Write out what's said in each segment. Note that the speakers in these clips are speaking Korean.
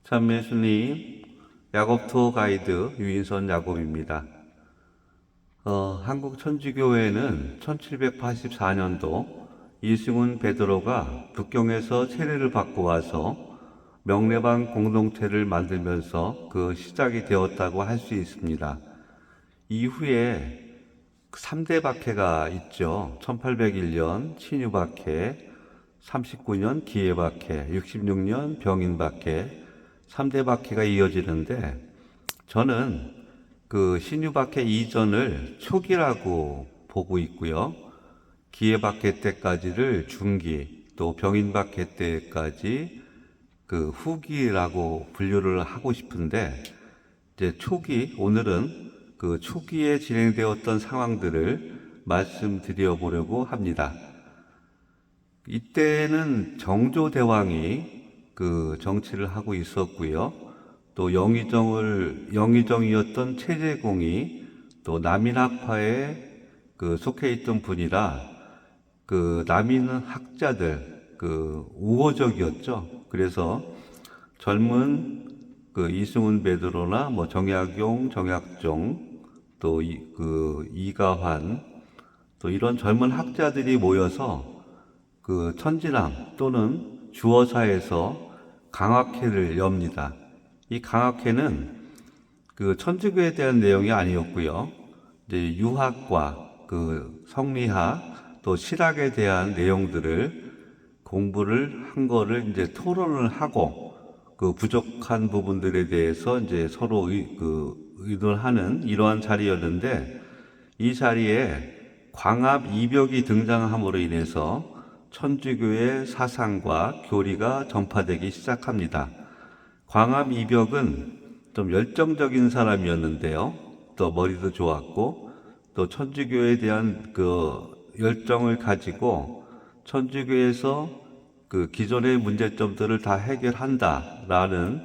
참예수님, 야곱투어 가이드 유인선 야곱입니다. 한국 천주교회는 1784년도 이승훈 베드로가 북경에서 세례를 받고 와서 명례방 공동체를 만들면서 그 시작이 되었다고 할 수 있습니다. 이후에 3대 박해가 있죠. 1801년 신유박해, 39년 기해박해, 66년 병인박해, 3대 박해가 이어지는데, 저는 그 신유박해 이전을 초기라고 보고 있고요. 기해박해 때까지를 중기, 또 병인박해 때까지 그 후기라고 분류를 하고 싶은데, 이제 초기, 오늘은 그 초기에 진행되었던 상황들을 말씀드려 보려고 합니다. 이때는 정조대왕이 그 정치를 하고 있었고요. 또 영의정이었던 최재공이 또 남인학파에 그 속해 있던 분이라 그 남인 학자들 그 우호적이었죠. 그래서 젊은 그 이승훈 베드로나 뭐 정약용, 정약종 또 이가환 또 이런 젊은 학자들이 모여서 그 천진항 또는 주어사에서 강학회를 엽니다. 이 강학회는 그 천주교에 대한 내용이 아니었고요. 이제 유학과 그 성리학 또 실학에 대한 내용들을 공부를 한 거를 이제 토론을 하고 그 부족한 부분들에 대해서 이제 서로 의논하는 이러한 자리였는데, 이 자리에 광합 이벽이 등장함으로 인해서 천주교의 사상과 교리가 전파되기 시작합니다. 광합 이벽은 좀 열정적인 사람이었는데요. 또 머리도 좋았고, 또 천주교에 대한 그 열정을 가지고 천주교에서 그 기존의 문제점들을 다 해결한다라는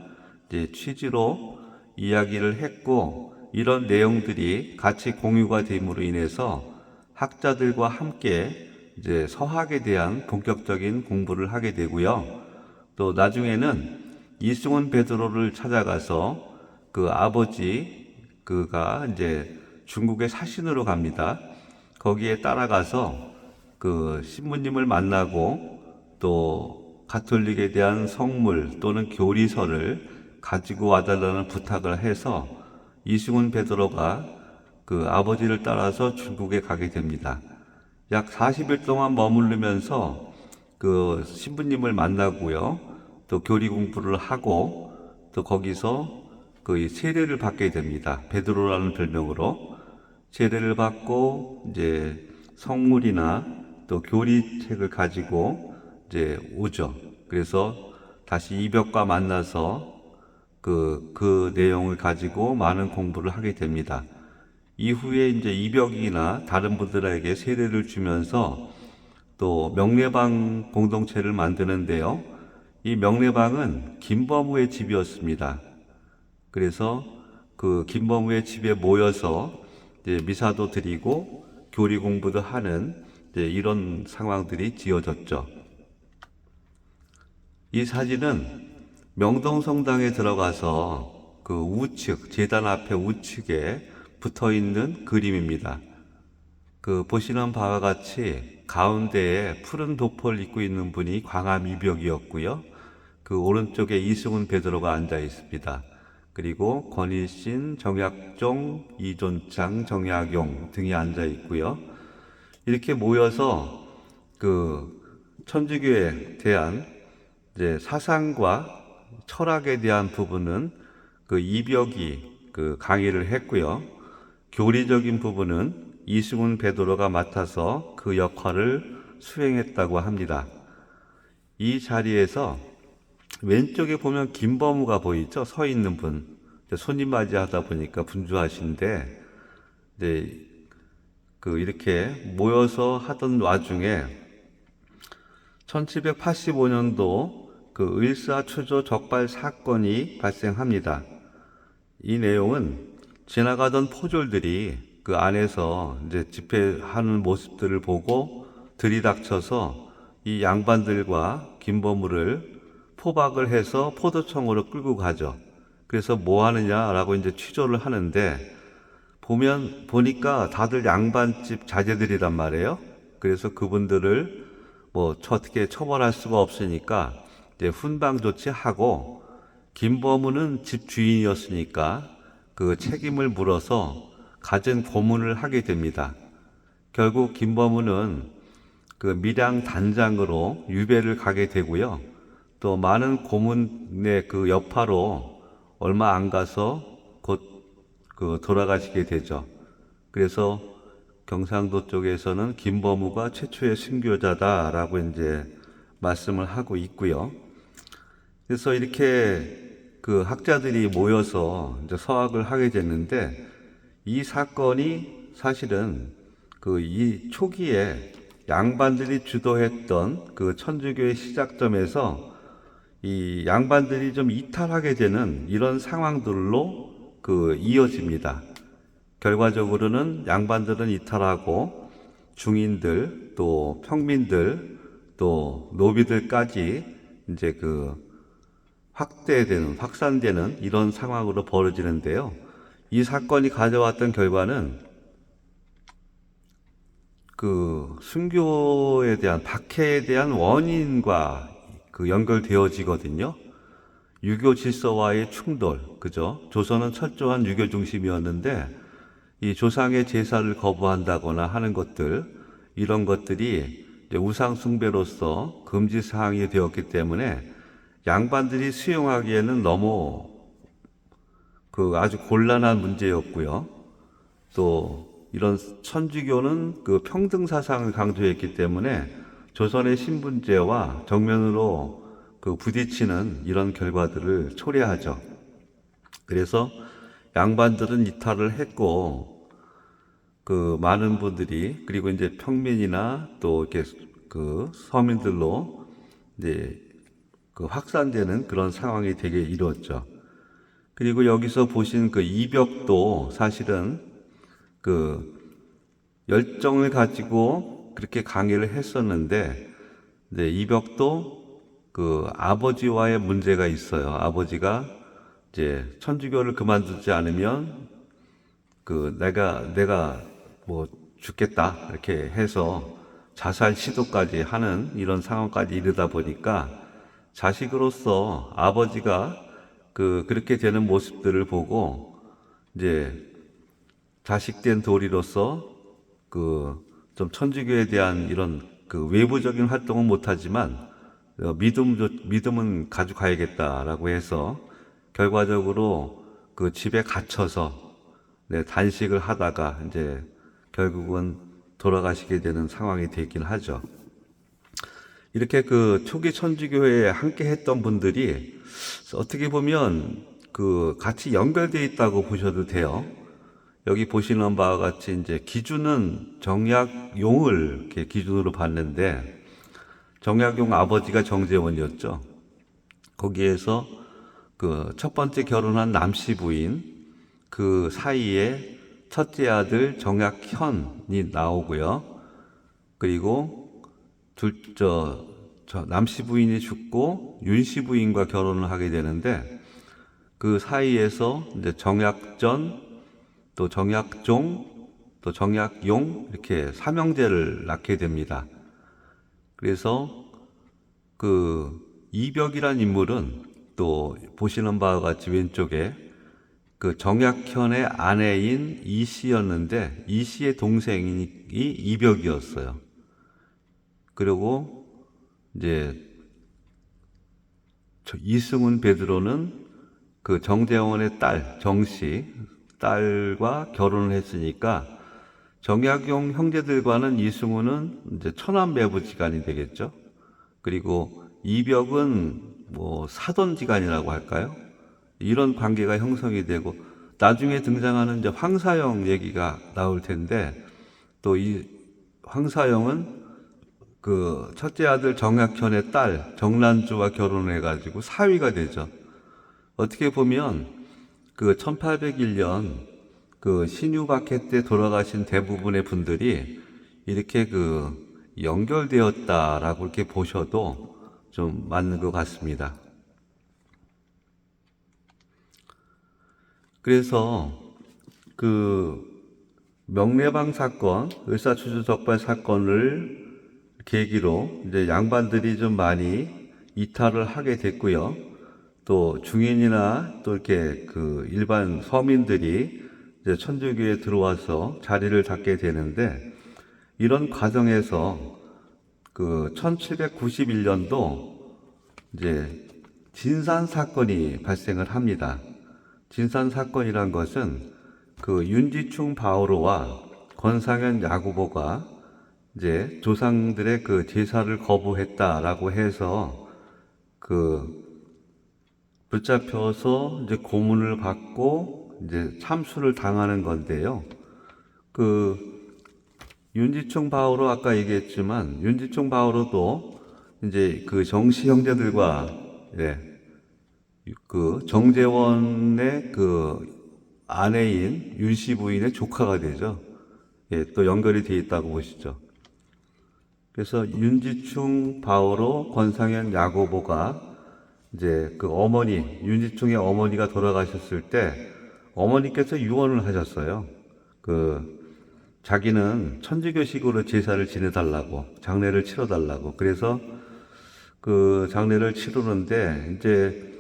이제 취지로 이야기를 했고, 이런 내용들이 같이 공유가 됨으로 인해서 학자들과 함께 이제 서학에 대한 본격적인 공부를 하게 되고요. 또 나중에는 이승훈 베드로를 찾아가서 그 아버지 그가 이제 중국의 사신으로 갑니다. 거기에 따라가서 그 신부님을 만나고 또 가톨릭에 대한 성물 또는 교리서를 가지고 와달라는 부탁을 해서 이승훈 베드로가 그 아버지를 따라서 중국에 가게 됩니다. 약 40일 동안 머무르면서 그 신부님을 만나고요. 또 교리 공부를 하고 또 거기서 그 세례를 받게 됩니다. 베드로라는 별명으로 세례를 받고 이제 성물이나 또 교리책을 가지고 이제 오죠. 그래서 다시 이벽과 만나서 그 내용을 가지고 많은 공부를 하게 됩니다. 이후에 이제 이벽이나 다른 분들에게 세례를 주면서 또 명례방 공동체를 만드는데요. 이 명례방은 김범우의 집이었습니다. 그래서 그 김범우의 집에 모여서 이제 미사도 드리고 교리 공부도 하는 이제 이런 상황들이 지어졌죠. 이 사진은 명동성당에 들어가서 그 우측, 제단 앞에 우측에 붙어 있는 그림입니다. 그 보시는 바와 같이 가운데에 푸른 도포를 입고 있는 분이 광암이벽이었고요. 그 오른쪽에 이승훈 베드로가 앉아 있습니다. 그리고 권일신, 정약종, 이존창, 정약용 등이 앉아 있고요. 이렇게 모여서 그 천주교에 대한 이제 사상과 철학에 대한 부분은 그 이벽이 그 강의를 했고요. 교리적인 부분은 이승훈 베드로가 맡아서 그 역할을 수행했다고 합니다. 이 자리에서 왼쪽에 보면 김범우가 보이죠? 서 있는 분. 손님 맞이하다 보니까 분주하신데, 네, 그 이렇게 모여서 하던 와중에 1785년도 그 을사초조 적발 사건이 발생합니다. 이 내용은 지나가던 포졸들이 그 안에서 이제 집회하는 모습들을 보고 들이닥쳐서 이 양반들과 김범우를 포박을 해서 포도청으로 끌고 가죠. 그래서 뭐 하느냐라고 이제 취조를 하는데, 보니까 다들 양반집 자제들이란 말이에요. 그래서 그분들을 뭐 어떻게 처벌할 수가 없으니까 이제 훈방 조치하고, 김범우는 집 주인이었으니까 그 책임을 물어서 갖은 고문을 하게 됩니다. 결국 김범우는 그 밀양 단장으로 유배를 가게 되고요. 또 많은 고문의 그 여파로 얼마 안 가서 곧 그 돌아가시게 되죠. 그래서 경상도 쪽에서는 김범우가 최초의 순교자다라고 이제 말씀을 하고 있고요. 그래서 이렇게 그 학자들이 모여서 이제 서학을 하게 됐는데, 이 사건이 사실은 그 이 초기에 양반들이 주도했던 그 천주교의 시작점에서 이 양반들이 좀 이탈하게 되는 이런 상황들로 그 이어집니다. 결과적으로는 양반들은 이탈하고 중인들, 또 평민들, 또 노비들까지 이제 그 확산되는 이런 상황으로 벌어지는데요. 이 사건이 가져왔던 결과는 그 순교에 대한 박해에 대한 원인과 그 연결되어지거든요. 유교 질서와의 충돌, 그죠? 조선은 철저한 유교 중심이었는데, 이 조상의 제사를 거부한다거나 하는 것들, 이런 것들이 이제 우상 숭배로서 금지 사항이 되었기 때문에 양반들이 수용하기에는 너무 그 아주 곤란한 문제였고요. 또 이런 천주교는 그 평등 사상을 강조했기 때문에 조선의 신분제와 정면으로 그 부딪히는 이런 결과들을 초래하죠. 그래서 양반들은 이탈을 했고, 그 많은 분들이, 그리고 이제 평민이나 또 이렇게 그 서민들로 이제 그 확산되는 그런 상황이 되게 이루었죠. 그리고 여기서 보신 그 이벽도 사실은 그 열정을 가지고 그렇게 강의를 했었는데, 이제 이벽도 그 아버지와의 문제가 있어요. 아버지가 이제 천주교를 그만두지 않으면 그 내가 뭐 죽겠다 이렇게 해서 자살 시도까지 하는 이런 상황까지 이르다 보니까, 자식으로서 아버지가 그렇게 되는 모습들을 보고 이제 자식된 도리로서 그 좀 천주교에 대한 이런 그 외부적인 활동은 못하지만 믿음은 가져가야겠다라고 해서 결과적으로 그 집에 갇혀서 단식을 하다가 이제 결국은 돌아가시게 되는 상황이 되긴 하죠. 이렇게 그 초기 천주교회에 함께 했던 분들이 어떻게 보면 그 같이 연결되어 있다고 보셔도 돼요. 여기 보시는 바와 같이 이제 기준은 정약용을 이렇게 기준으로 봤는데, 정약용 아버지가 정재원이었죠. 거기에서 그 첫 번째 결혼한 남씨 부인 그 사이에 첫째 아들 정약현이 나오고요. 그리고 남씨 부인이 죽고 윤씨 부인과 결혼을 하게 되는데, 그 사이에서 이제 정약전, 또 정약종, 또 정약용 이렇게 삼형제를 낳게 됩니다. 그래서 그 이벽이란 인물은 또 보시는 바와 같이 왼쪽에 그 정약현의 아내인 이씨였는데, 이씨의 동생이 이벽이었어요. 그리고 이제 이승훈 베드로는 그 정재원의 딸 정씨 딸과 결혼을 했으니까, 정약용 형제들과는 이승훈은 이제 처남매부지간이 되겠죠. 그리고 이벽은 뭐 사돈지간이라고 할까요? 이런 관계가 형성이 되고, 나중에 등장하는 이제 황사영 얘기가 나올 텐데, 또 이 황사영은 그 첫째 아들 정약현의 딸 정란주와 결혼해가지고 사위가 되죠. 어떻게 보면 그 1801년 그 신유박해 때 돌아가신 대부분의 분들이 이렇게 그 연결되었다라고 이렇게 보셔도 좀 맞는 것 같습니다. 그래서 그 명례방 사건, 을사추주 적발 사건을 계기로 이제 양반들이 좀 많이 이탈을 하게 됐고요. 또 중인이나 또 이렇게 그 일반 서민들이 이제 천주교에 들어와서 자리를 잡게 되는데, 이런 과정에서 그 1791년도 이제 진산 사건이 발생을 합니다. 진산 사건이란 것은 그 윤지충 바오로와 권상현 야구보가 이제 조상들의 그 제사를 거부했다라고 해서 그 붙잡혀서 이제 고문을 받고 이제 참수를 당하는 건데요. 그 윤지충 바오로 아까 얘기했지만 윤지충 바오로도 이제 그 정씨 형제들과 그 정재원의 그 아내인 윤씨 부인의 조카가 되죠. 또 연결이 되어 있다고 보시죠. 그래서 윤지충 바오로 권상현 야고보가 이제 그 어머니, 윤지충의 어머니가 돌아가셨을 때 어머니께서 유언을 하셨어요. 자기는 천주교식으로 제사를 지내달라고, 장례를 치러달라고. 그래서 그 장례를 치르는데 이제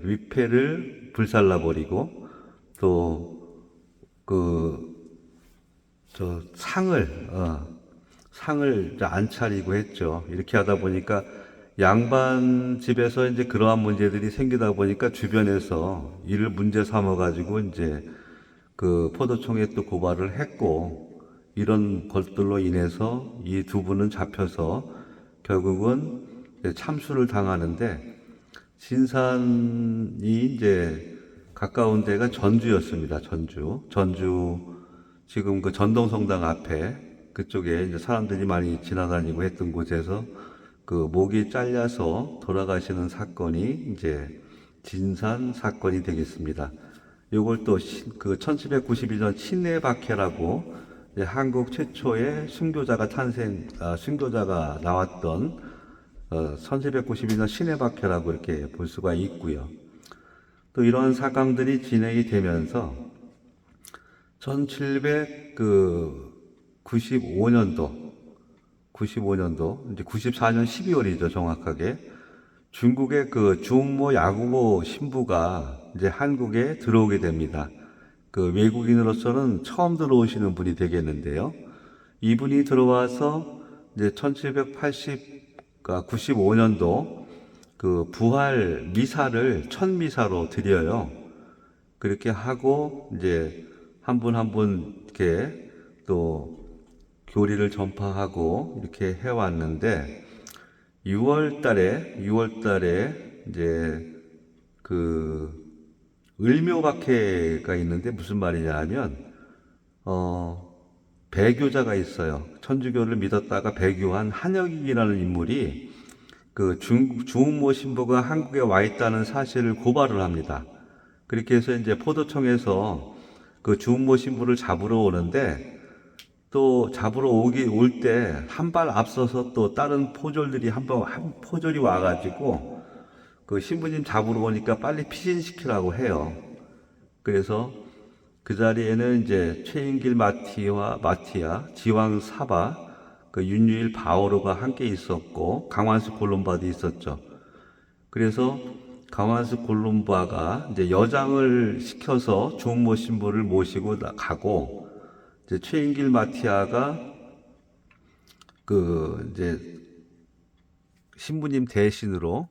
위패를 불살라버리고 또 상을 안 차리고 했죠. 이렇게 하다 보니까 양반 집에서 이제 그러한 문제들이 생기다 보니까 주변에서 이를 문제 삼아가지고 이제 그 포도청에 또 고발을 했고, 이런 것들로 인해서 이 두 분은 잡혀서 결국은 참수를 당하는데, 진산이 이제 가까운 데가 전주였습니다. 전주 지금 그 전동성당 앞에 그쪽에 이제 사람들이 많이 지나다니고 했던 곳에서 그 목이 잘려서 돌아가시는 사건이 이제 진산 사건이 되겠습니다. 요걸 또 그 1791년 신내박해라고 한국 최초의 순교자가 나왔던 1791년 신내박해라고 이렇게 볼 수가 있고요. 또 이러한 사건들이 진행이 되면서 1795년도 이제 94년 12월이죠, 정확하게. 중국의 그 중모 야구보 신부가 이제 한국에 들어오게 됩니다. 그 외국인으로서는 처음 들어오시는 분이 되겠는데요. 이분이 들어와서 이제 95년도 그 부활 미사를 천미사로 드려요. 그렇게 하고 이제 한 분 한 분 이렇게 또 교리를 전파하고 이렇게 해왔는데, 6월 달에 이제 그 을묘박해가 있는데 무슨 말이냐 하면 배교자가 있어요. 천주교를 믿었다가 배교한 한혁익이라는 인물이 그 중모 신부가 한국에 와 있다는 사실을 고발을 합니다. 그렇게 해서 이제 포도청에서 그 중모 신부를 잡으러 오는데, 또 잡으러 올 때 한 발 앞서서 또 다른 포졸들이 한 포졸이 와가지고 그 신부님 잡으러 오니까 빨리 피신시키라고 해요. 그래서 그 자리에는 이제 최인길 마티아, 지왕 사바, 그 윤유일 바오로가 함께 있었고 강완수 골룸바도 있었죠. 그래서 강완수 골룸바가 이제 여장을 시켜서 중모 신부를 모시고 가고, 이제 최인길 마티아가 그 이제 신부님 대신으로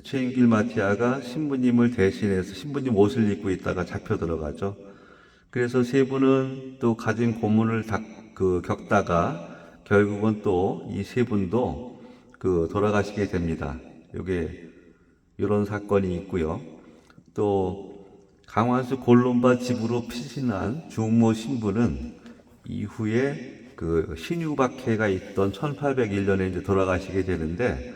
최인길 마티아가 신부님을 대신해서 신부님 옷을 입고 있다가 잡혀 들어가죠. 그래서 세 분은 또 가진 고문을 겪다가 결국은 또 이 세 분도 그 돌아가시게 됩니다. 요게 이런 사건이 있고요. 또 강완수 골룸바 집으로 피신한 중모 신부는 이후에 그 신유박해가 있던 1801년에 이제 돌아가시게 되는데,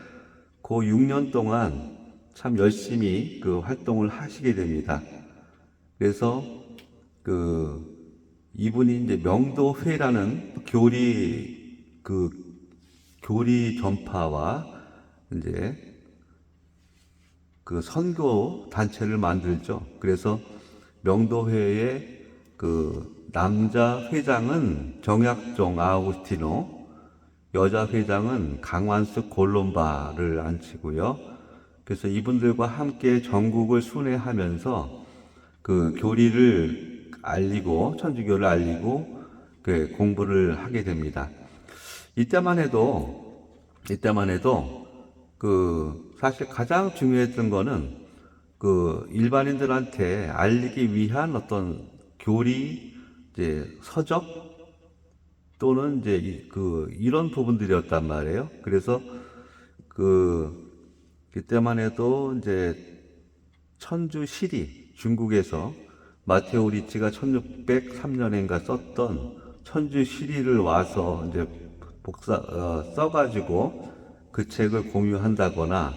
그 6년 동안 참 열심히 그 활동을 하시게 됩니다. 그래서 이분이 이제 명도회라는 교리 전파와 이제 그 선교 단체를 만들죠. 그래서 명도회의 그 남자 회장은 정약종 아우구스티노, 여자 회장은 강완숙 골롬바를 앉히고요. 그래서 이분들과 함께 전국을 순회하면서 그 교리를 알리고 천주교를 알리고 그 공부를 하게 됩니다. 이때만 해도 그 사실 가장 중요했던 거는 그 일반인들한테 알리기 위한 어떤 교리, 이제 서적 또는 이제 그 이런 부분들이었단 말이에요. 그래서 그때만 해도 이제 천주 시리 중국에서 마테오 리치가 1603년인가 썼던 천주 시리를 와서 이제 써가지고 그 책을 공유한다거나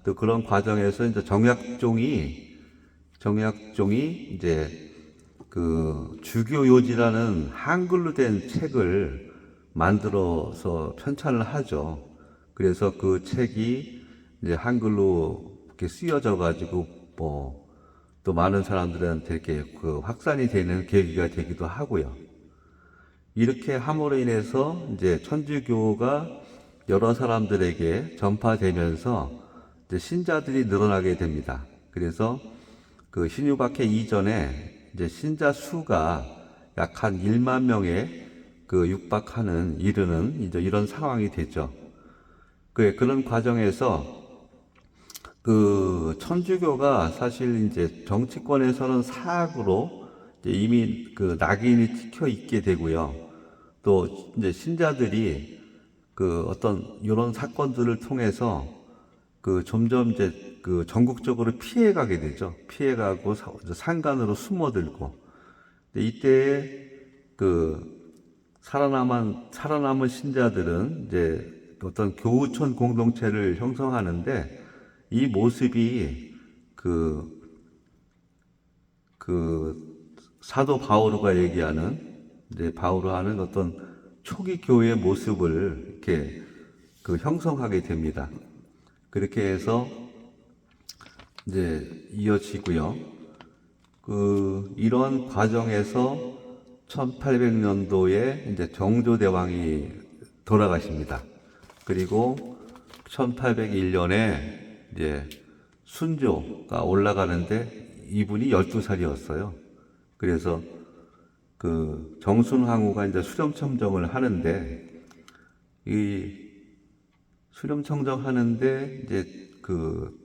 또 그런 과정에서 이제 정약종이 이제 그 주교요지라는 한글로 된 책을 만들어서 편찬을 하죠. 그래서 그 책이 이제 한글로 이렇게 쓰여져 가지고 뭐 또 많은 사람들한테 이렇게 그 확산이 되는 계기가 되기도 하고요. 이렇게 함으로 인해서 이제 천주교가 여러 사람들에게 전파되면서 이제 신자들이 늘어나게 됩니다. 그래서 그 신유박해 이전에 이제 신자 수가 약 한 1만 명에 그 이르는 이제 이런 상황이 되죠. 그런 과정에서 그 천주교가 사실 이제 정치권에서는 사악으로 이제 이미 그 낙인이 찍혀 있게 되고요. 또 이제 신자들이 그 어떤 이런 사건들을 통해서 그 점점 이제 그 전국적으로 피해가게 되죠. 피해가고 산간으로 숨어들고. 이때 그 살아남은 신자들은 이제 어떤 교우촌 공동체를 형성하는데 이 모습이 사도 바오로가 얘기하는 이제 바오로 하는 어떤 초기 교회의 모습을 이렇게 그 형성하게 됩니다. 그렇게 해서 이제 이어지고요. 이런 과정에서 1800년도에 이제 정조대왕이 돌아가십니다. 그리고 1801년에 이제 순조가 올라가는데 이분이 12살이었어요. 그래서 그 정순황후가 이제 수렴청정을 하는데 이 수렴청정 하는데 이제 그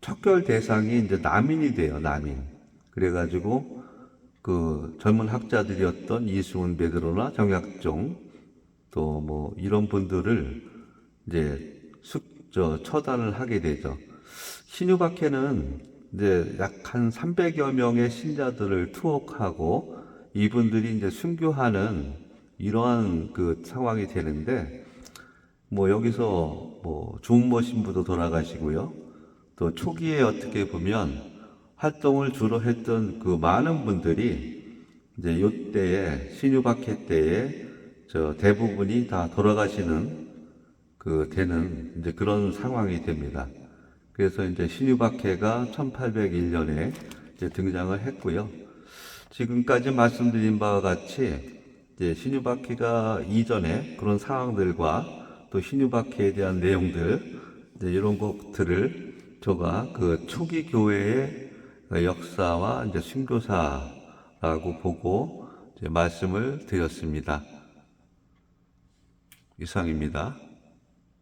척결 대상이 이제 남인이 돼요, 남인. 그래가지고 그 젊은 학자들이었던 이승훈 베드로나 정약종 또 뭐 이런 분들을 이제 처단을 하게 되죠. 신유박해는 이제 약 한 300여 명의 신자들을 투옥하고 이분들이 이제 순교하는 이러한 그 상황이 되는데 뭐 여기서 뭐 주은모 신부도 돌아가시고요. 또 초기에 어떻게 보면 활동을 주로 했던 그 많은 분들이 이제 요때에 신유박해 때에 대부분이 다 돌아가시는 되는 이제 그런 상황이 됩니다. 그래서 이제 신유박해가 1801년에 이제 등장을 했고요. 지금까지 말씀드린 바와 같이 이제 신유박해가 이전에 그런 상황들과 또 신유박해에 대한 내용들 이제 이런 것들을 제가 그 초기 교회의 역사와 이제 순교사라고 보고 이제 말씀을 드렸습니다. 이상입니다.